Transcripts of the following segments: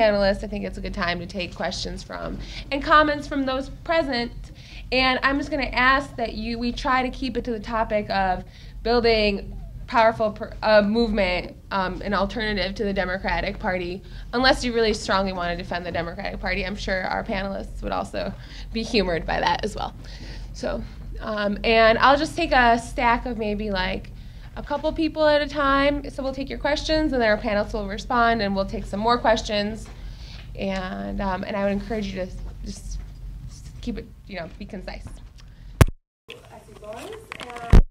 panelists, I think it's a good time to take questions from and comments from those present. And I'm just going to ask that we try to keep it to the topic of building powerful movement, an alternative to the Democratic Party, unless you really strongly want to defend the Democratic Party. I'm sure our panelists would also be humored by that as well. So, and I'll just take a stack of maybe like a couple people at a time. So we'll take your questions, and then our panelists will respond, and we'll take some more questions. And I would encourage you to just keep it, be concise. I see boys and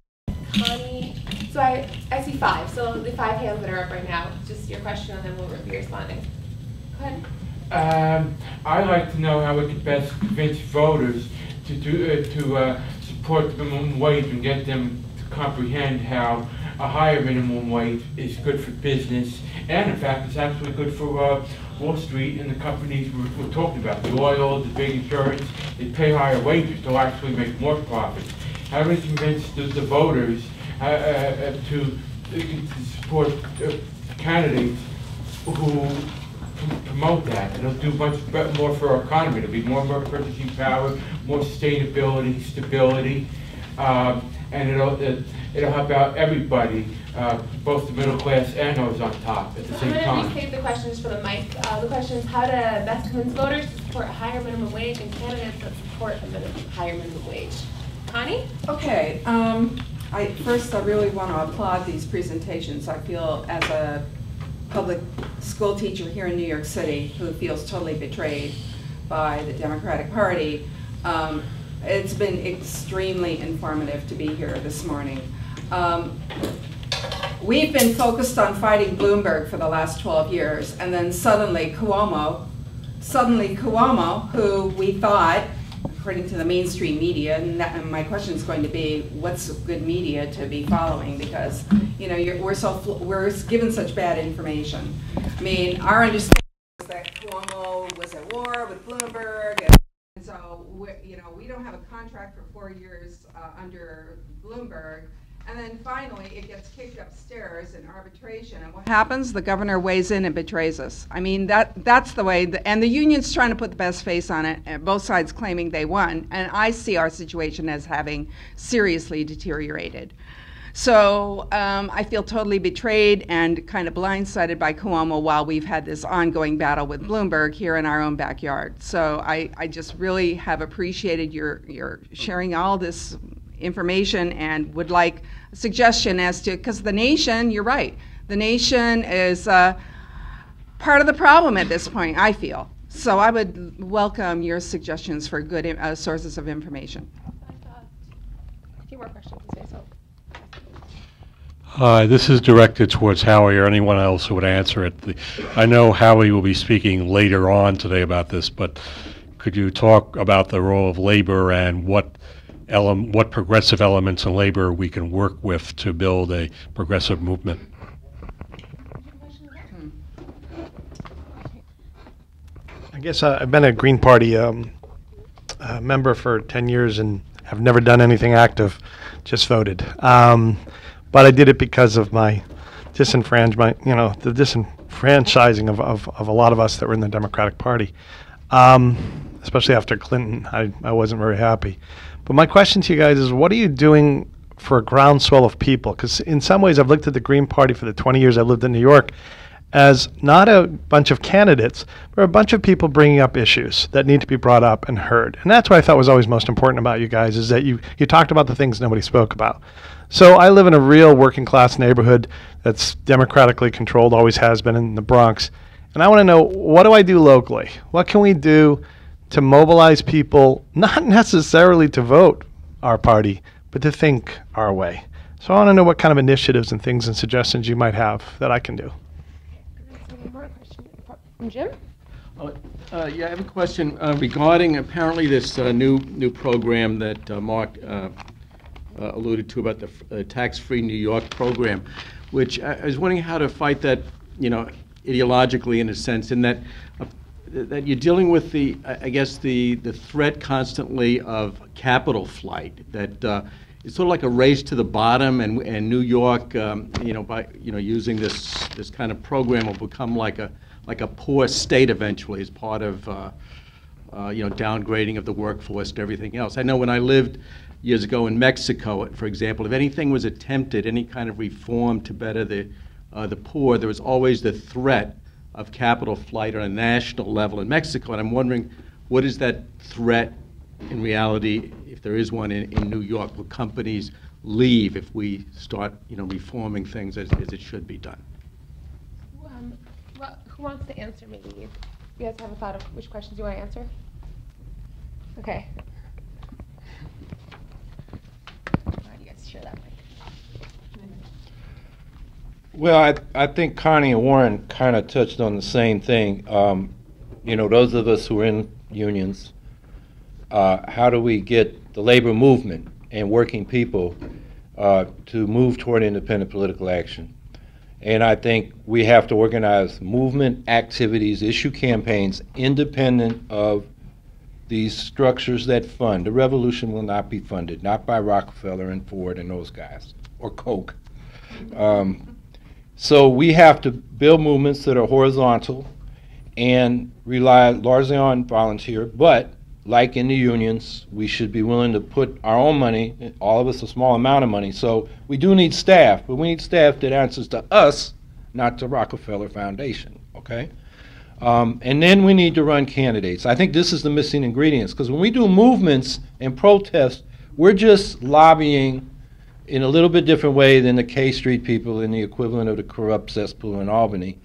Connie. So I see 5. So the 5 hands that are up right now, just your question, and then we'll be responding. Go ahead. I'd like to know how we could best convince voters to support the minimum wage and get them to comprehend how a higher minimum wage is good for business, and in fact it's actually good for Wall Street and the companies we're talking about, the oil, the big insurance. They pay higher wages, they'll actually make more profits. How do we convince the voters to support candidates who promote that? It'll do much more for our economy. It'll be more purchasing power, more sustainability, stability, and it'll help out everybody, both the middle class and those on top at the same time. I'm going to restate the questions for the mic. The question is how to best convince voters to support a higher minimum wage and candidates that support a higher minimum wage. Connie? Okay. First, I really want to applaud these presentations. I feel as a public school teacher here in New York City who feels totally betrayed by the Democratic Party. It's been extremely informative to be here this morning. We've been focused on fighting Bloomberg for the last 12 years, and then suddenly Cuomo, who we thought, according to the mainstream media, and my question is going to be, what's good media to be following? Because we're given such bad information. I mean, our understanding is that Cuomo was at war with Bloomberg, and so we don't have a contract for 4 years under Bloomberg. And then finally, it gets kicked upstairs in arbitration. And what happens? The governor weighs in and betrays us. I mean, that's the way. And the union's trying to put the best face on it, and both sides claiming they won. And I see our situation as having seriously deteriorated. So I feel totally betrayed and kind of blindsided by Cuomo while we've had this ongoing battle with Bloomberg here in our own backyard. So I just really have appreciated your sharing all this information and would like a suggestion as to, because the nation, you're right, the nation is part of the problem at this point, I feel. So I would welcome your suggestions for good sources of information. A few more questions to say so. Hi, this is directed towards Howie or anyone else who would answer it. I know Howie will be speaking later on today about this, but could you talk about the role of labor and what progressive elements in labor we can work with to build a progressive movement? I guess I've been a Green Party member for 10 years and have never done anything active, just voted. But I did it because of my disenfranchisement, the disenfranchising of a lot of us that were in the Democratic Party. Especially after Clinton, I wasn't very happy. But my question to you guys is, what are you doing for a groundswell of people? Because in some ways, I've looked at the Green Party for the 20 years I lived in New York as not a bunch of candidates, but a bunch of people bringing up issues that need to be brought up and heard. And that's what I thought was always most important about you guys, is that you talked about the things nobody spoke about. So I live in a real working class neighborhood that's democratically controlled, always has been, in the Bronx. And I want to know, what do I do locally? What can we do to mobilize people, not necessarily to vote our party, but to think our way? So I want to know what kind of initiatives and things and suggestions you might have that I can do. More question from Jim? Yeah, I have a question regarding apparently this new program that Mark alluded to about the tax-free New York program, which I was wondering how to fight that, ideologically, in a sense, in that you're dealing with the threat constantly of capital flight, that it's sort of like a race to the bottom, and New York, by using this kind of program will become like a like a poor state eventually as part of downgrading of the workforce and everything else. I know when I lived years ago in Mexico, for example, if anything was attempted, any kind of reform to better the poor, there was always the threat of capital flight on a national level in Mexico. And I'm wondering, what is that threat in reality, if there is one in New York? Will companies leave if we start, reforming things as it should be done? Who wants to answer? Maybe you guys have a thought of which questions you want to answer? Okay. Why don't you guys share that mic? Well, I think Connie and Warren kind of touched on the same thing. Those of us who are in unions, how do we get the labor movement and working people to move toward independent political action? And I think we have to organize movement activities, issue campaigns, independent of these structures that fund. The revolution will not be funded, not by Rockefeller and Ford and those guys, or Koch. So we have to build movements that are horizontal and rely largely on volunteer, but like in the unions, we should be willing to put our own money, all of us a small amount of money. So we do need staff, but we need staff that answers to us, not to Rockefeller Foundation, okay? And then we need to run candidates. I think this is the missing ingredients, because when we do movements and protests, we're just lobbying in a little bit different way than the K Street people in the equivalent of the corrupt cesspool in Albany.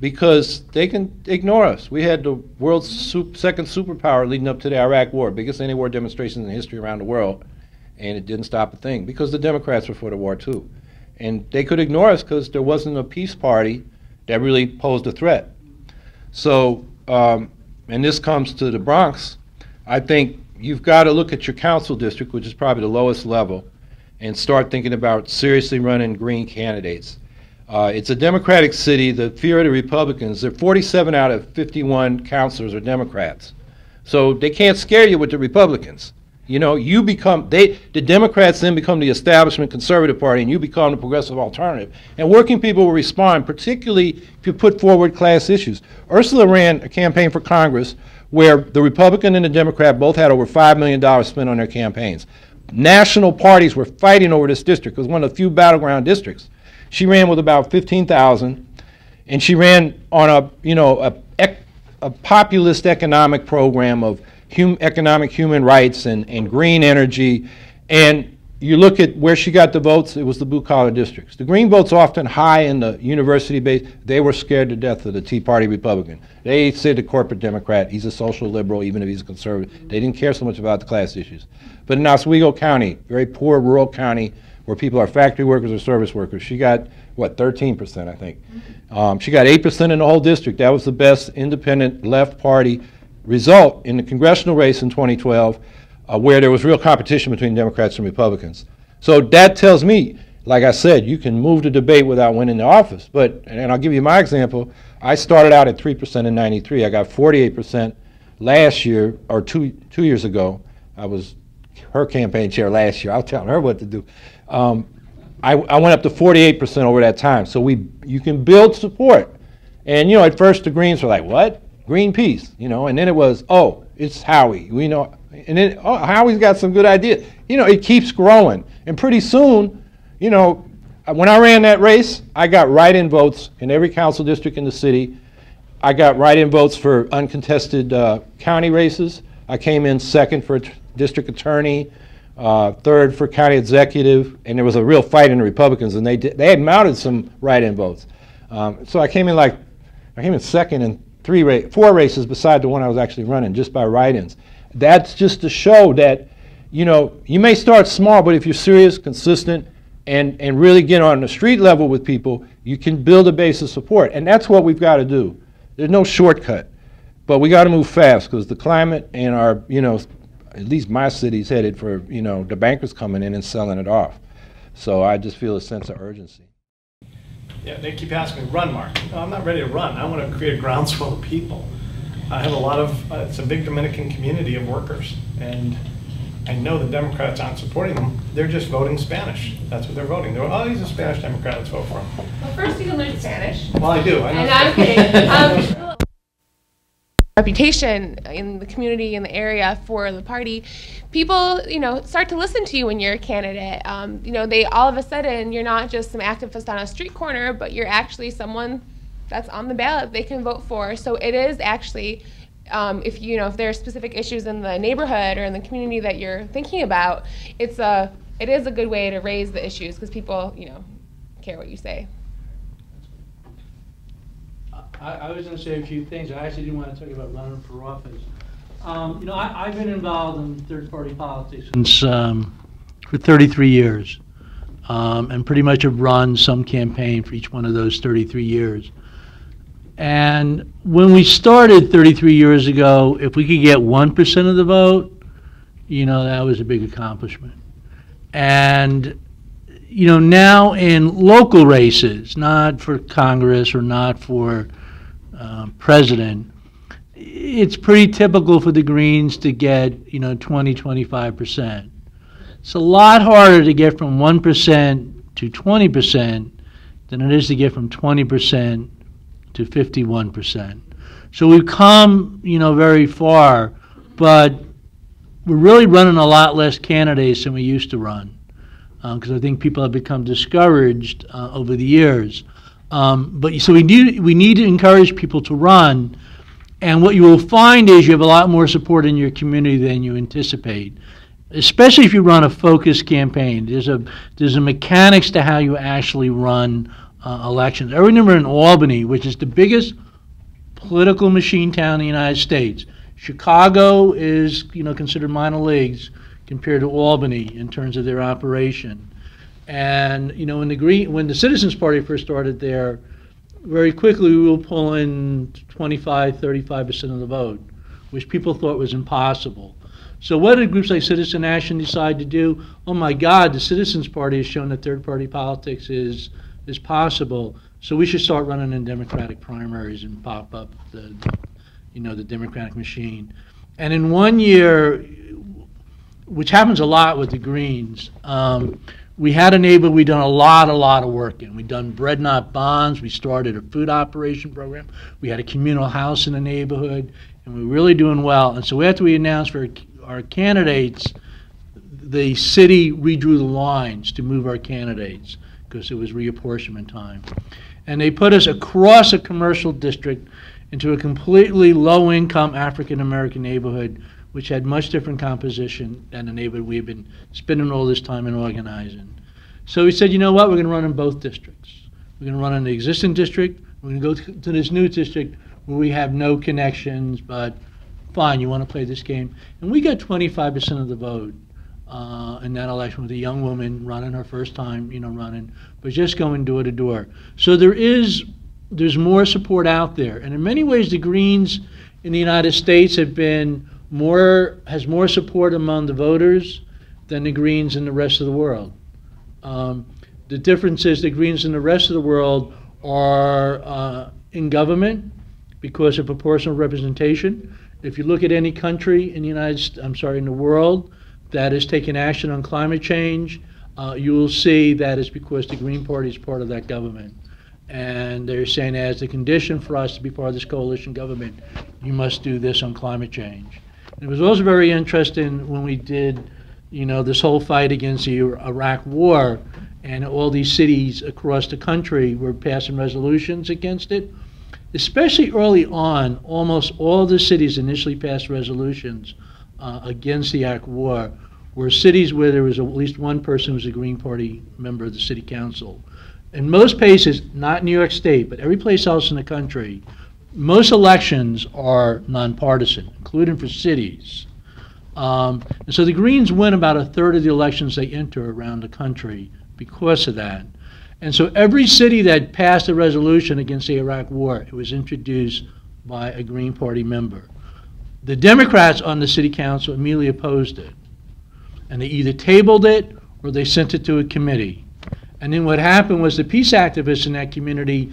Because they can ignore us. We had the world's second superpower leading up to the Iraq War, biggest anti-war demonstrations in history around the world, and it didn't stop a thing because the Democrats were for the war too. And they could ignore us because there wasn't a peace party that really posed a threat. So, and this comes to the Bronx, I think you've got to look at your council district, which is probably the lowest level, and start thinking about seriously running green candidates. It's a Democratic city. The fear of the Republicans, 47 out of 51 councilors are Democrats. So they can't scare you with the Republicans. The Democrats then become the establishment conservative party and you become the progressive alternative. And working people will respond, particularly if you put forward class issues. Ursula ran a campaign for Congress where the Republican and the Democrat both had over $5 million spent on their campaigns. National parties were fighting over this district. It was one of the few battleground districts. She ran with about 15,000, and she ran on a populist economic program of economic human rights and green energy. And you look at where she got the votes, it was the blue-collar districts. The green votes often high in the university base. They were scared to death of the Tea Party Republican. They said the corporate Democrat, he's a social liberal, even if he's a conservative. They didn't care so much about the class issues. But in Oswego County, very poor rural county, where people are factory workers or service workers, she got, 13%, I think. She got 8% in the whole district. That was the best independent left party result in the congressional race in 2012, where there was real competition between Democrats and Republicans. So that tells me, like I said, you can move the debate without winning the office. And I'll give you my example. I started out at 3% in '93. I got 48% last year, or two years ago. I was her campaign chair last year. I was telling her what to do. I went up to 48% over that time. So you can build support. And at first the Greens were like, what? Greenpeace, and then it was, oh, it's Howie, and then, oh, Howie's got some good ideas. It keeps growing. And pretty soon, when I ran that race, I got write-in votes in every council district in the city. I got write-in votes for uncontested county races. I came in second for district attorney, third for county executive, and there was a real fight in the Republicans, and they had mounted some write-in votes. So I came in second in 4 races beside the one I was actually running, just by write-ins. That's just to show that, you may start small, but if you're serious, consistent, and really get on the street level with people, you can build a base of support. And that's what we've got to do. There's no shortcut. But we got to move fast because the climate and our, at least my city's headed for, the bankers coming in and selling it off. So I just feel a sense of urgency. Yeah, they keep asking me, run, Mark. No, I'm not ready to run. I want to create a groundswell of people. I have a lot of, it's a big Dominican community of workers, and I know the Democrats aren't supporting them. They're just voting Spanish. That's what they're voting. They're, oh, he's a Spanish Democrat, let's vote for him. Well, first you can learn Spanish. Well, I do. I know. And I'm kidding. Reputation in the community, in the area for the party, people, start to listen to you when you're a candidate. They all of a sudden, you're not just some activist on a street corner, but you're actually someone that's on the ballot they can vote for. So it is actually, if there are specific issues in the neighborhood or in the community that you're thinking about, it is a good way to raise the issues because people, care what you say. I was going to say a few things. I actually didn't want to talk about running for office. I've been involved in third-party politics since for 33 years, and pretty much have run some campaign for each one of those 33 years. And when we started 33 years ago, if we could get 1% of the vote, that was a big accomplishment. And now in local races, not for Congress or not for president, it's pretty typical for the Greens to get 20–25%. It's a lot harder to get from 1% to 20% than it is to get from 20% to 51%. So we've come very far, but we're really running a lot less candidates than we used to run, because I think people have become discouraged over the years. So we need to encourage people to run, and what you will find is you have a lot more support in your community than you anticipate, especially if you run a focused campaign. There's a mechanics to how you actually run elections. I remember in Albany, which is the biggest political machine town in the United States. Chicago is considered minor leagues compared to Albany in terms of their operation. And when the Citizens Party first started there, very quickly we will pull in 25–35% of the vote, which people thought was impossible. So what did groups like Citizen Action decide to do? Oh my God, the Citizens Party has shown that third-party politics is possible. So we should start running in Democratic primaries and pop up the Democratic machine. And in 1 year, which happens a lot with the Greens, we had a neighborhood we'd done a lot of work in. We'd done bread not bonds. We started a food operation program. We had a communal house in the neighborhood, and we were really doing well. And so after we announced for our candidates, the city redrew the lines to move our candidates because it was reapportionment time. And they put us across a commercial district into a completely low-income African-American neighborhood, which had much different composition than the neighborhood we had been spending all this time in organizing. So we said, you know what, we're going to run in both districts. We're going to run in the existing district. We're going to go to this new district where we have no connections, but fine, you want to play this game. And we got 25% of the vote in that election with a young woman running her first time, running, but just going door to door. So there's more support out there. And in many ways, the Greens in the United States has more support among the voters than the Greens in the rest of the world. The difference is the Greens in the rest of the world are in government because of proportional representation. If you look at any country in the world that has taken action on climate change, you will see that it's because the Green Party is part of that government. And they're saying as the condition for us to be part of this coalition government, you must do this on climate change. It was also very interesting when we did, this whole fight against the Iraq war, and all these cities across the country were passing resolutions against it. Especially early on, almost all the cities initially passed resolutions against the Iraq war were cities where there was at least one person who was a Green Party member of the city council. In most places, not New York State, but every place else in the country, most elections are nonpartisan, including for cities. And so the Greens win about a third of the elections they enter around the country because of that. And so every city that passed a resolution against the Iraq war, it was introduced by a Green Party member. The Democrats on the city council immediately opposed it. And they either tabled it or they sent it to a committee. And then what happened was the peace activists in that community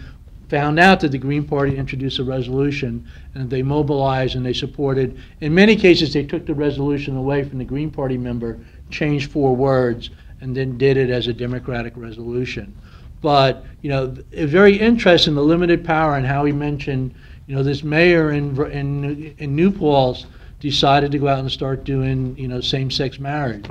found out that the Green Party introduced a resolution, and they mobilized and they supported. In many cases, they took the resolution away from the Green Party member, changed 4 words, and then did it as a democratic resolution. But, you know, it's very interesting, the limited power, and how he mentioned, you know, this mayor in New Paltz decided to go out and start doing, you know, same-sex marriage.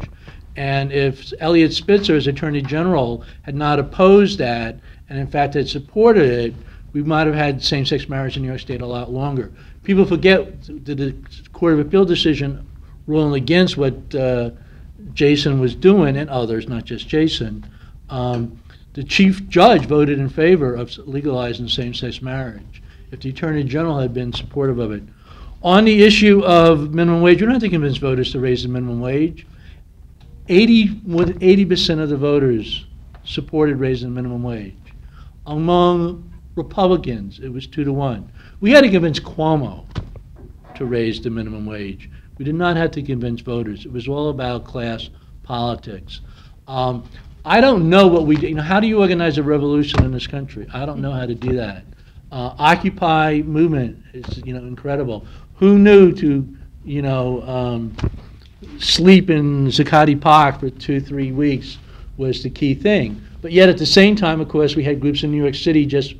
And if Eliot Spitzer, as Attorney General, had not opposed that, and in fact had supported it, we might have had same-sex marriage in New York State a lot longer. People forget the Court of Appeal decision ruling against what Jason was doing, and others, not just Jason. The chief judge voted in favor of legalizing same-sex marriage. If the Attorney General had been supportive of it. On the issue of minimum wage, we don't have to convince voters to raise the minimum wage. 80% of the voters supported raising the minimum wage. Among Republicans, it was 2 to 1. We had to convince Cuomo to raise the minimum wage. We did not have to convince voters. It was all about class politics. I don't know what we do. You know, how do you organize a revolution in this country? I don't know how to do that. Occupy movement is, you know, incredible. Who knew to, you know, sleep in Zuccotti Park for 2-3 weeks was the key thing. But yet at the same time, of course, we had groups in New York City just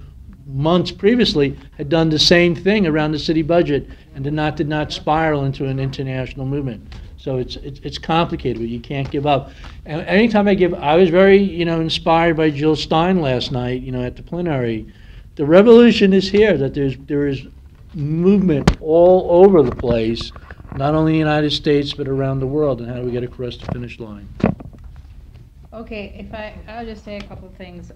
months previously had done the same thing around the city budget and did not spiral into an international movement. So it's complicated, but you can't give up. And anytime I was very, you know, inspired by Jill Stein last night, you know, at the plenary. The revolution is here, that there is movement all over the place, not only in the United States, but around the world, and how do we get across the finish line? Okay, I'll just say a couple of things.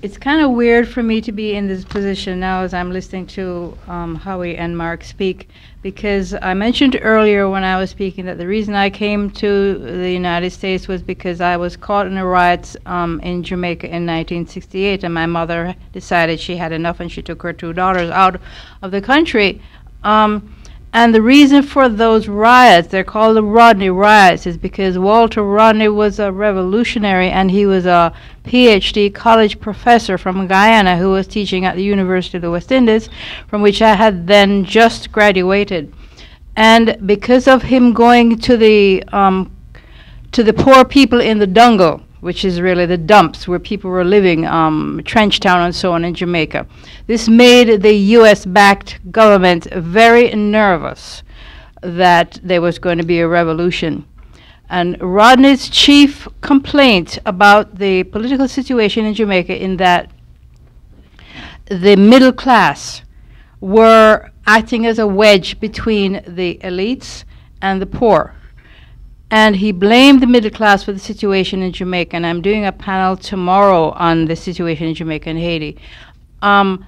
It's kind of weird for me to be in this position now as I'm listening to Howie and Mark speak, because I mentioned earlier when I was speaking that the reason I came to the United States was because I was caught in the riots in Jamaica in 1968, and my mother decided she had enough and she took her 2 daughters out of the country. And the reason for those riots, they're called the Rodney riots, is because Walter Rodney was a revolutionary, and he was a PhD college professor from Guyana who was teaching at the University of the West Indies, from which I had then just graduated. And because of him going to the poor people in the Dungle, which is really the dumps where people were living, Trenchtown and so on in Jamaica. This made the U.S.-backed government very nervous that there was going to be a revolution. And Rodney's chief complaint about the political situation in Jamaica in that the middle class were acting as a wedge between the elites and the poor. And he blamed the middle class for the situation in Jamaica, and I'm doing a panel tomorrow on the situation in Jamaica and Haiti. And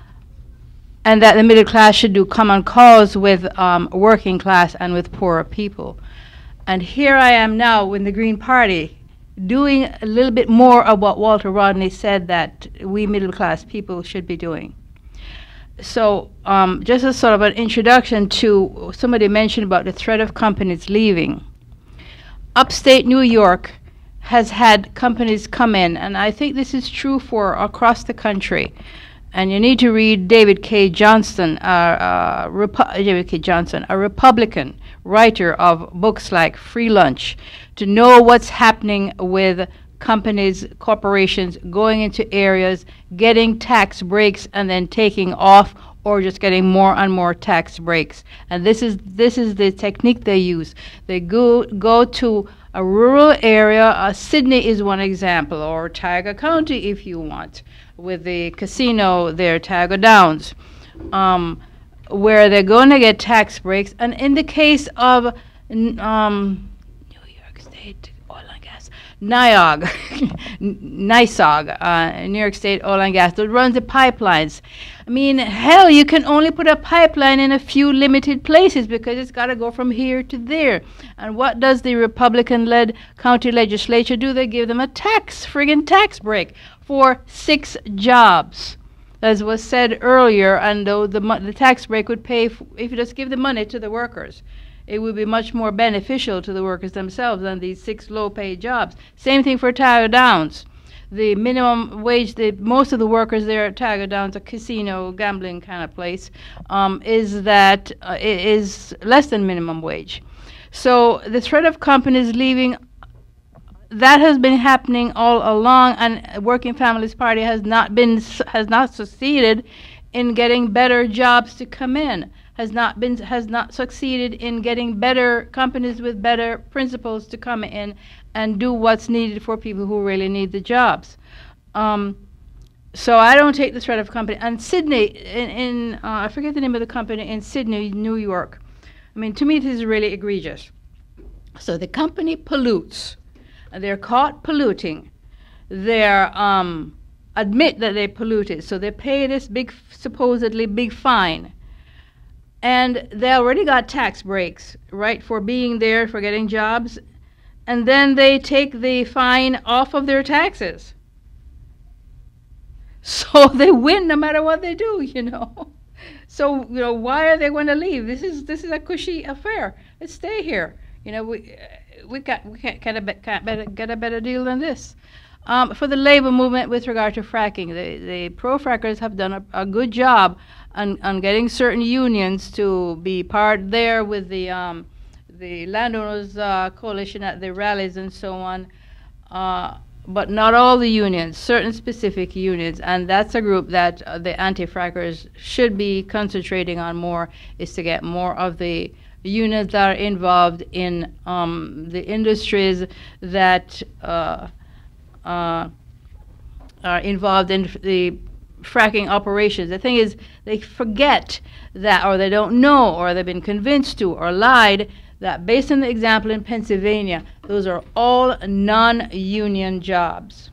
that the middle class should do common cause with working class and with poorer people. And here I am now in the Green Party doing a little bit more of what Walter Rodney said that we middle class people should be doing. So just as sort of an introduction to, somebody mentioned about the threat of companies leaving. Upstate New York has had companies come in, and I think this is true for across the country. And you need to read David K. Johnston, a Republican writer of books like Free Lunch, to know what's happening with companies, corporations going into areas, getting tax breaks, and then taking off, or just getting more and more tax breaks. And this is the technique they use. They go to a rural area. Sydney is one example, or Tiger County if you want, with the casino there, Tiger Downs, where they're going to get tax breaks. And in the case of New York State Oil and Gas, NYSOG, New York State Oil and Gas, that runs the pipelines. I mean, hell, you can only put a pipeline in a few limited places because it's got to go from here to there. And what does the Republican-led county legislature do? They give them a friggin' tax break for 6 jobs. As was said earlier, and though the tax break would pay, if you just give the money to the workers, it would be much more beneficial to the workers themselves than these 6 low-paid jobs. Same thing for Tiger Downs. the minimum wage, most of the workers there at Tiger Downs, a casino, gambling kind of place, is that it is less than minimum wage. So the threat of companies leaving, that has been happening all along, and Working Families Party has not succeeded in getting better jobs to come in, has not succeeded in getting better companies with better principles to come in and do what's needed for people who really need the jobs. So I don't take the threat of company. And Sydney, I forget the name of the company in Sydney, New York. I mean, to me, this is really egregious. So the company pollutes. They're caught polluting. They're admit that they polluted, so they pay this big, supposedly big fine. And they already got tax breaks, right, for being there, for getting jobs. And then they take the fine off of their taxes. So they win no matter what they do, you know. So, you know, why are they going to leave? This is a cushy affair. Let's stay here. You know, we can't get a better deal than this. For the labor movement with regard to fracking, the pro-frackers have done a good job on getting certain unions to be part there with the landowners coalition at the rallies and so on, but not all the unions, certain specific unions, and that's a group that the anti-frackers should be concentrating on more, is to get more of the unions that are involved in the industries that are involved in the fracking operations. The thing is, they forget that, or they don't know, or they've been convinced to, or lied, that based on the example in Pennsylvania, those are all non-union jobs.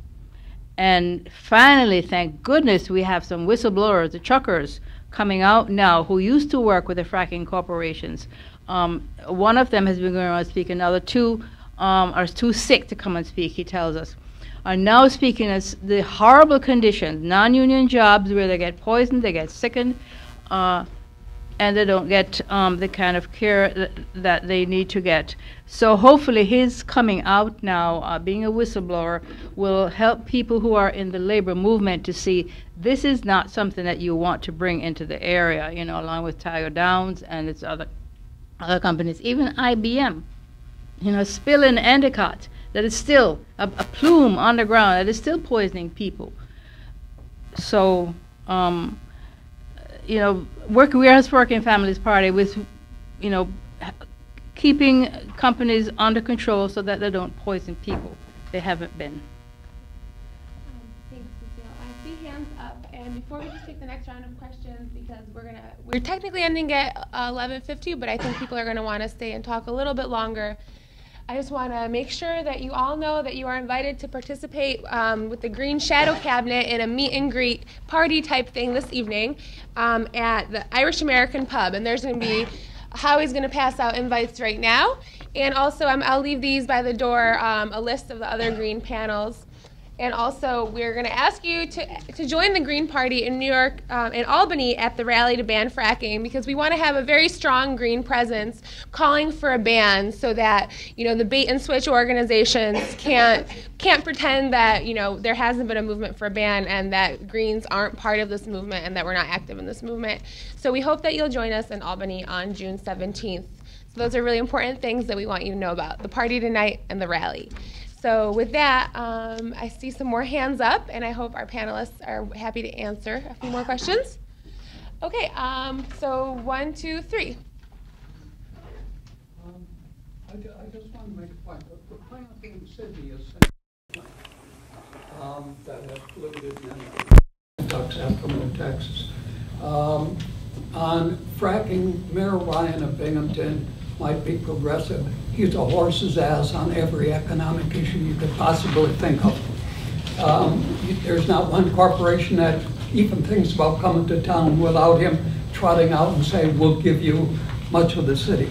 And finally, thank goodness, we have some whistleblowers, the truckers, coming out now who used to work with the fracking corporations. One of them has been going around speaking. Another two are too sick to come and speak, he tells us, are now speaking as the horrible conditions, non-union jobs where they get poisoned, they get sickened, and they don't get the kind of care that they need to get. So hopefully his coming out now, being a whistleblower, will help people who are in the labor movement to see this is not something that you want to bring into the area, you know, along with Tiger Downs and its other companies, even IBM, you know, spill in Endicott, that is still a plume on the ground, that is still poisoning people. So, you know, we as Working Families Party with, you know, keeping companies under control so that they don't poison people. They haven't been. Thanks, Cecile. I see hands up, and before we just take the next round of questions, because we're technically ending at 11:50, but I think people are gonna want to stay and talk a little bit longer. I just want to make sure that you all know that you are invited to participate with the Green Shadow Cabinet in a meet and greet party type thing this evening at the Irish American Pub. And there's going to be, Howie's going to pass out invites right now. And also I'll leave these by the door, a list of the other Green panels. And also, we're going to ask you to join the Green Party in New York, in Albany, at the rally to ban fracking, because we want to have a very strong Green presence calling for a ban, so that, you know, the bait and switch organizations can't pretend that, you know, there hasn't been a movement for a ban and that Greens aren't part of this movement and that we're not active in this movement. So we hope that you'll join us in Albany on June 17th. So those are really important things that we want you to know about: the party tonight and the rally. So with that, I see some more hands up, and I hope our panelists are happy to answer a few more questions. Okay, so 1, 2, 3. I just want to make a point. The plant in Sydney is that has polluted many ducks after in Texas. On fracking, Mayor Ryan of Binghamton might be progressive. He's a horse's ass on every economic issue you could possibly think of. There's not one corporation that even thinks about coming to town without him trotting out and saying, we'll give you much of the city.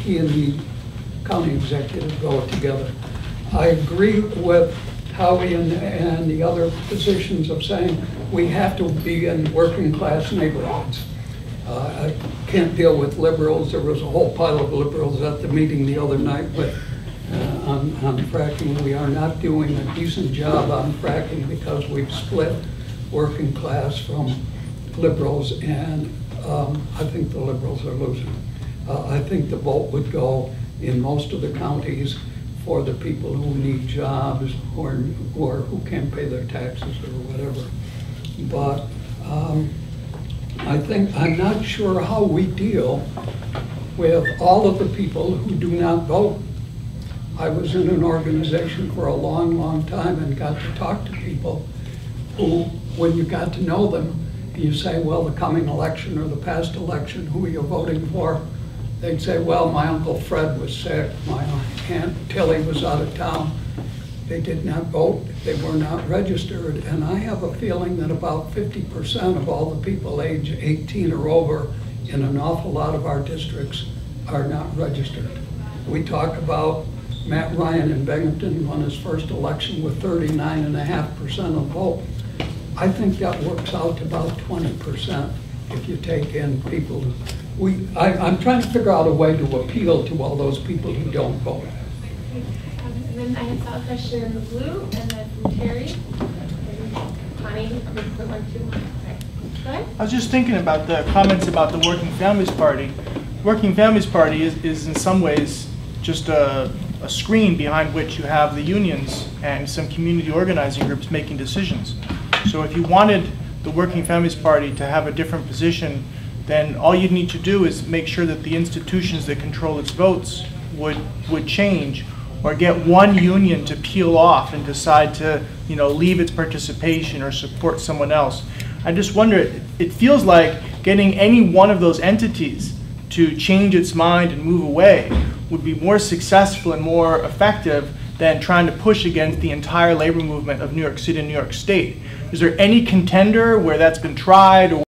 He and the county executive go together. I agree with Howie and the other positions of saying we have to be in working class neighborhoods. I can't deal with liberals. There was a whole pile of liberals at the meeting the other night, but on fracking. We are not doing a decent job on fracking because we've split working class from liberals, and I think the liberals are losing. I think the vote would go in most of the counties for the people who need jobs or who can't pay their taxes or whatever. But I'm not sure how we deal with all of the people who do not vote. I was in an organization for a long, long time and got to talk to people who, when you got to know them, you say, well, the coming election or the past election, who are you voting for? They'd say, well, my Uncle Fred was sick, my Aunt Tilly was out of town. They did not vote, they were not registered, and I have a feeling that about 50% of all the people age 18 or over in an awful lot of our districts are not registered. We talk about Matt Ryan in Binghamton won his first election with 39.5% of vote. I think that works out to about 20% if you take in people. I'm trying to figure out a way to appeal to all those people who don't vote. And then I saw a question in the blue, and then from Terry. Connie, I'm going to put one, two. Okay. Go ahead. I was just thinking about the comments about the Working Families Party. Working Families Party is in some ways just a screen behind which you have the unions and some community organizing groups making decisions. So if you wanted the Working Families Party to have a different position, then all you'd need to do is make sure that the institutions that control its votes would change, or get one union to peel off and decide to, leave its participation or support someone else. I just wonder, it feels like getting any one of those entities to change its mind and move away would be more successful and more effective than trying to push against the entire labor movement of New York City and New York State. Is there any contender where that's been tried? Or